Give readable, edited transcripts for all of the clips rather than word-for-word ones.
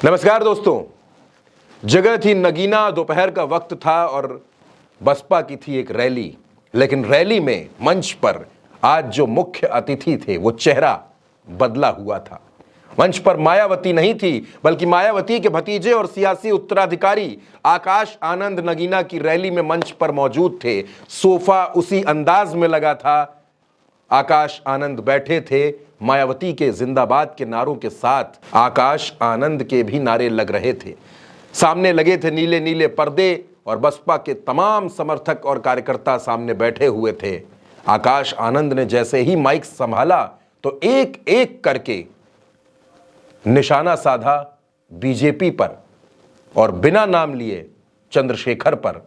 नमस्कार दोस्तों। जगह थी नगीना, दोपहर का वक्त था और बसपा की थी एक रैली। लेकिन रैली में मंच पर आज जो मुख्य अतिथि थे वो चेहरा बदला हुआ था। मंच पर मायावती नहीं थी, बल्कि मायावती के भतीजे और सियासी उत्तराधिकारी आकाश आनंद नगीना की रैली में मंच पर मौजूद थे। सोफा उसी अंदाज में लगा था। आकाश आनंद बैठे थे। मायावती के जिंदाबाद के नारों के साथ आकाश आनंद के भी नारे लग रहे थे। सामने लगे थे नीले नीले पर्दे और बसपा के तमाम समर्थक और कार्यकर्ता सामने बैठे हुए थे। आकाश आनंद ने जैसे ही माइक संभाला तो एक एक करके निशाना साधा बीजेपी पर और बिना नाम लिए चंद्रशेखर पर।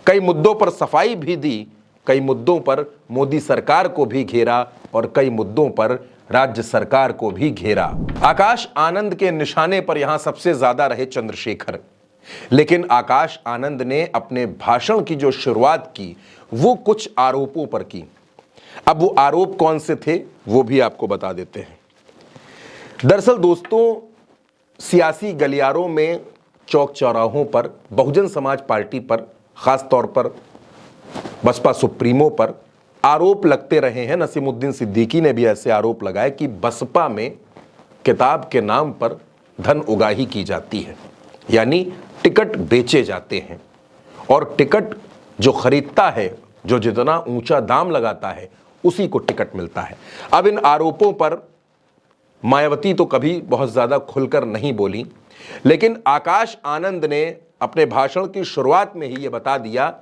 कई मुद्दों पर सफाई भी दी, कई मुद्दों पर मोदी सरकार को भी घेरा और कई मुद्दों पर राज्य सरकार को भी घेरा। आकाश आनंद के निशाने पर यहां सबसे ज्यादा रहे चंद्रशेखर। लेकिन आकाश आनंद ने अपने भाषण की जो शुरुआत की वो कुछ आरोपों पर की। अब वो आरोप कौन से थे वो भी आपको बता देते हैं। दरअसल दोस्तों, सियासी गलियारों में, चौक चौराहों पर, बहुजन समाज पार्टी पर, खास तौर पर बसपा सुप्रीमो पर आरोप लगते रहे हैं। नसीमुद्दीन सिद्दीकी ने भी ऐसे आरोप लगाए कि बसपा में किताब के नाम पर धन उगाही की जाती है, यानी टिकट बेचे जाते हैं और टिकट जो खरीदता है, जो जितना ऊंचा दाम लगाता है, उसी को टिकट मिलता है। अब इन आरोपों पर मायावती तो कभी बहुत ज्यादा खुलकर नहीं बोली, लेकिन आकाश आनंद ने अपने भाषण की शुरुआत में ही यह बता दिया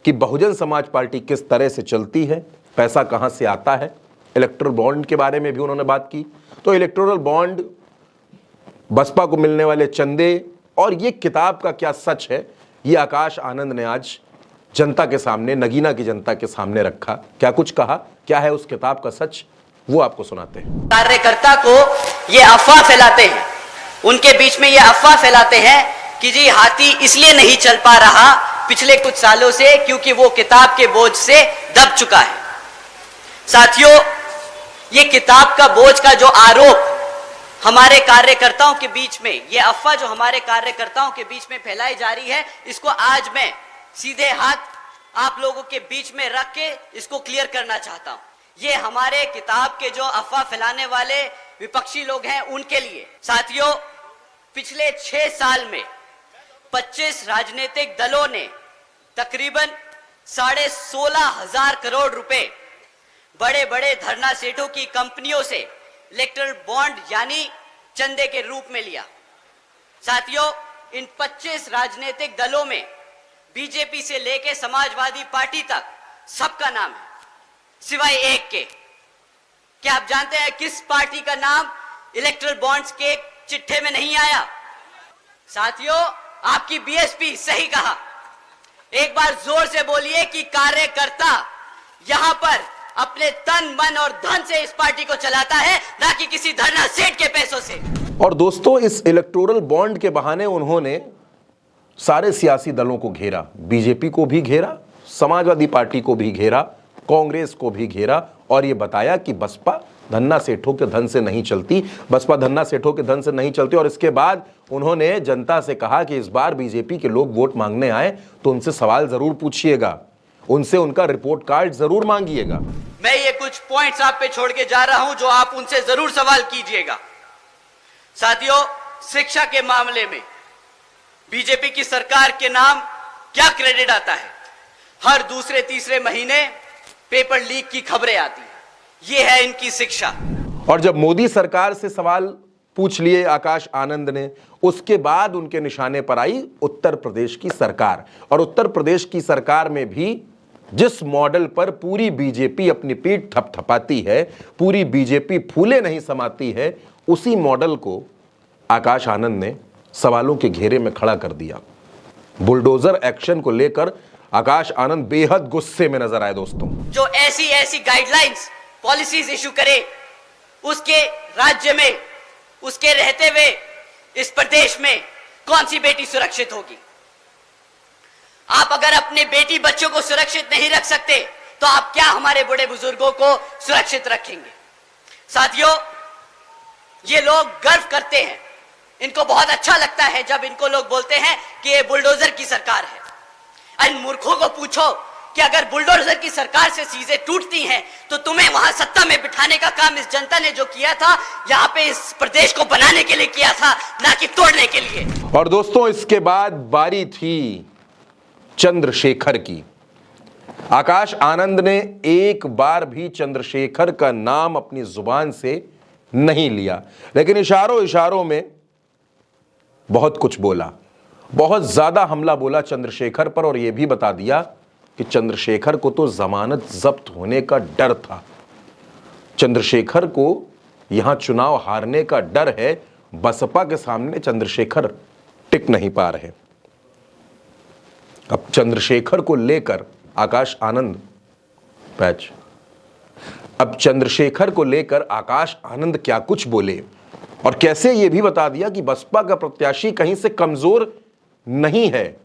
कि बहुजन समाज पार्टी किस तरह से चलती है, पैसा कहां से आता है। इलेक्टोरल बॉन्ड के बारे में भी उन्होंने बात की। तो इलेक्टोरल बॉन्ड, बसपा को मिलने वाले चंदे और ये किताब का क्या सच है, ये आकाश आनंद ने आज जनता के सामने, नगीना की जनता के सामने रखा। क्या कुछ कहा, क्या है उस किताब का सच, वो आपको सुनाते हैं। कार्यकर्ता को ये अफवाह फैलाते हैं, उनके बीच में ये अफवाह फैलाते हैं कि जी हाथी इसलिए नहीं चल पा रहा पिछले कुछ सालों से क्योंकि वो किताब के बोझ से दब चुका है। साथियों, ये किताब का बोझ का जो आरोप हमारे कार्यकर्ताओं के बीच में, ये अफवाह जो हमारे कार्यकर्ताओं के बीच में फैलाई जा रही है, इसको आज मैं सीधे हाथ आप लोगों के बीच में रख के इसको क्लियर करना चाहता हूं। ये हमारे किताब के जो अफवाह फैलाने वाले विपक्षी लोग हैं उनके लिए। साथियों, पिछले 6 साल में 25 राजनीतिक दलों ने तकरीबन 16,500 करोड़ रुपए बड़े बड़े धरना सेठों की कंपनियों से इलेक्टोरल बॉन्ड यानी चंदे के रूप में लिया। साथियों, इन 25 राजनीतिक दलों में बीजेपी से लेकर समाजवादी पार्टी तक सबका नाम है, सिवाय एक के। क्या आप जानते हैं किस पार्टी का नाम इलेक्टोरल बॉन्ड्स के चिट्ठे में नहीं आया? साथियों, आपकी बीएसपी सही कहा। एक बार जोर से बोलिए कि कार्यकर्ता यहां पर अपने तन, मन और धन से इस पार्टी को चलाता है, ना कि किसी धरना सेठ के पैसों से। और दोस्तों, इस इलेक्टोरल बॉन्ड के बहाने उन्होंने सारे सियासी दलों को घेरा। बीजेपी को भी घेरा, समाजवादी पार्टी को भी घेरा, कांग्रेस को भी घेरा और यह बताया कि बसपा धन्ना सेठों के धन से नहीं चलती, बसपा धन्ना सेठों के धन से नहीं चलती। और इसके बाद उन्होंने जनता से कहा कि इस बार बीजेपी के लोग वोट मांगने आए तो उनसे सवाल जरूर पूछिएगा, उनसे उनका रिपोर्ट कार्ड जरूर मांगिएगा। मैं ये कुछ पॉइंट्स आप पे छोड़ के जा रहा हूं जो आप उनसे जरूर सवाल कीजिएगा। साथियों, शिक्षा के मामले में बीजेपी की सरकार के नाम क्या क्रेडिट आता है? हर दूसरे तीसरे महीने पेपर लीक की खबरें आती हैं। ये है इनकी शिक्षा। और जब मोदी सरकार से सवाल पूछ लिए आकाश आनंद ने, उसके बाद उनके निशाने पर आई उत्तर प्रदेश की सरकार। और उत्तर प्रदेश की सरकार में भी जिस मॉडल पर पूरी बीजेपी अपनी पीठ थपथपाती है, पूरी बीजेपी फूले नहीं समाती है, उसी मॉडल को आकाश आनंद ने सवालों के घेरे में खड़ा कर दिया। बुलडोजर एक्शन को लेकर आकाश आनंद बेहद गुस्से में नजर आए। दोस्तों, जो ऐसी गाइडलाइंस, पॉलिसीज इशू करे उसके राज्य में, उसके रहते हुए इस प्रदेश में कौन सी बेटी सुरक्षित होगी? आप अगर अपने बेटी बच्चों को सुरक्षित नहीं रख सकते तो आप क्या हमारे बड़े बुजुर्गों को सुरक्षित रखेंगे? साथियों, ये लोग गर्व करते हैं इनको बहुत अच्छा लगता है जब इनको लोग बोलते हैं कि ये बुलडोजर की सरकार है। इन मूर्खों को पूछो कि अगर बुलडोजर की सरकार से चीजें टूटती हैं तो तुम्हें वहां सत्ता में बिठाने का काम इस जनता ने जो किया था, यहाँ पे इस प्रदेश को बनाने के लिए किया था, ना कि तोड़ने के लिए। और दोस्तों, इसके बाद बारी थी चंद्रशेखर की। आकाश आनंद ने एक बार भी चंद्रशेखर का नाम अपनी जुबान से नहीं लिया, लेकिन इशारों इशारों में बहुत कुछ बोला, बहुत ज्यादा हमला बोला चंद्रशेखर पर, और यह भी बता दिया कि चंद्रशेखर को तो जमानत जब्त होने का डर था। चंद्रशेखर को यहां चुनाव हारने का डर है। बसपा के सामने चंद्रशेखर टिक नहीं पा रहे। अब चंद्रशेखर को लेकर आकाश आनंद अब चंद्रशेखर को लेकर आकाश आनंद क्या कुछ बोले, और कैसे यह भी बता दिया कि बसपा का प्रत्याशी कहीं से कमजोर नहीं है,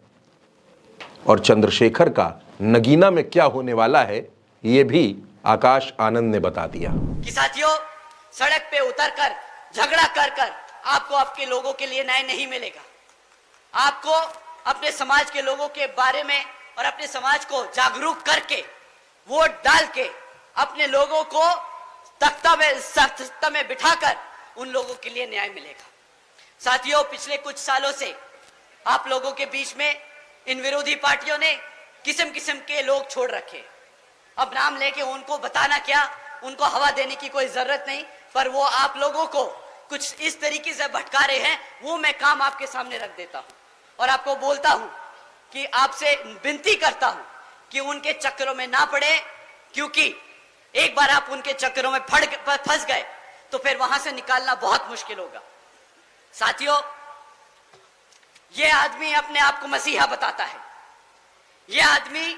और चंद्रशेखर का नगीना में क्या होने वाला है यह भी आकाश आनंद ने बता दिया। कि साथियों, सड़क पे उतरकर झगड़ा कर कर आपको आपके लोगों के लिए न्याय नहीं मिलेगा। आपको अपने समाज के लोगों के बारे में और अपने समाज को जागरूक करके वोट डाल के अपने लोगों को तख्ता में बिठाकर उन लोगों के लिए न्याय मिलेगा। साथियों, पिछले कुछ सालों से आप लोगों के बीच में इन विरोधी पार्टियों ने किस्म किस्म के लोग छोड़ रखे। अब नाम लेके उनको बताना क्या, उनको हवा देने की कोई जरूरत नहीं, पर वो आप लोगों को कुछ इस तरीके से भटका रहे हैं, वो मैं काम आपके सामने रख देता हूं और आपको बोलता हूं कि आपसे विनती करता हूं कि उनके चक्करों में ना पड़े, क्योंकि एक बार आप उनके चक्करों में फंस गए तो फिर वहां से निकालना बहुत मुश्किल होगा। साथियों, ये आदमी अपने आप को मसीहा बताता है। ये आदमी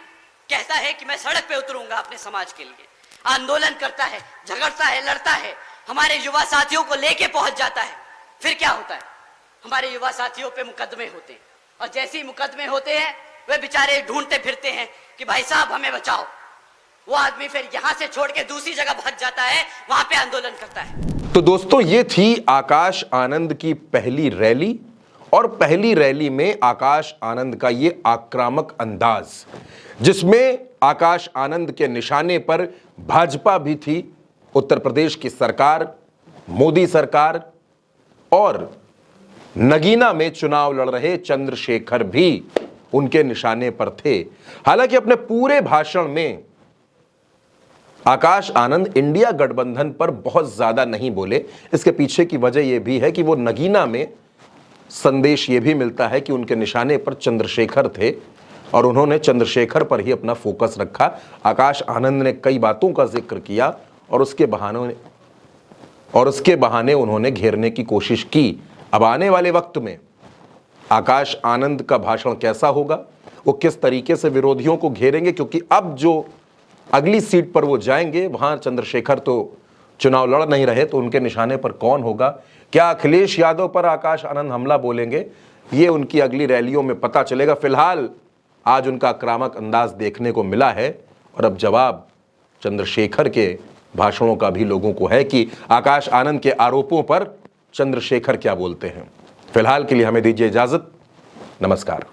कहता है कि मैं सड़क पे उतरूंगा अपने समाज के लिए, आंदोलन करता है, झगड़ता है, लड़ता है, हमारे युवा साथियों को लेके पहुंच जाता है। फिर क्या होता है, हमारे युवा साथियों पे मुकदमे होते हैं, और जैसे ही मुकदमे होते हैं वे बेचारे ढूंढते फिरते हैं कि भाई साहब हमें बचाओ। वो आदमी फिर यहां से छोड़ के दूसरी जगह भाग जाता है, वहां पे आंदोलन करता है। तो दोस्तों, ये थी आकाश आनंद की पहली रैली, और पहली रैली में आकाश आनंद का ये आक्रामक अंदाज, जिसमें आकाश आनंद के निशाने पर भाजपा भी थी, उत्तर प्रदेश की सरकार, मोदी सरकार, और नगीना में चुनाव लड़ रहे चंद्रशेखर भी उनके निशाने पर थे। हालांकि अपने पूरे भाषण में आकाश आनंद इंडिया गठबंधन पर बहुत ज्यादा नहीं बोले। इसके पीछे की वजह यह भी है कि वो नगीना में संदेश यह भी मिलता है कि उनके निशाने पर चंद्रशेखर थे, और उन्होंने चंद्रशेखर पर ही अपना फोकस रखा। आकाश आनंद ने कई बातों का जिक्र किया, और उसके बहाने उन्होंने घेरने की कोशिश की। अब आने वाले वक्त में आकाश आनंद का भाषण कैसा होगा, वो किस तरीके से विरोधियों को घेरेंगे, क्योंकि अब जो अगली सीट पर वो जाएंगे वहां चंद्रशेखर तो चुनाव लड़ नहीं रहे, तो उनके निशाने पर कौन होगा। क्या अखिलेश यादव पर आकाश आनंद हमला बोलेंगे, ये उनकी अगली रैलियों में पता चलेगा। फिलहाल आज उनका आक्रामक अंदाज देखने को मिला है, और अब जवाब चंद्रशेखर के भाषणों का भी लोगों को है कि आकाश आनंद के आरोपों पर चंद्रशेखर क्या बोलते हैं। फिलहाल के लिए हमें दीजिए इजाजत। नमस्कार।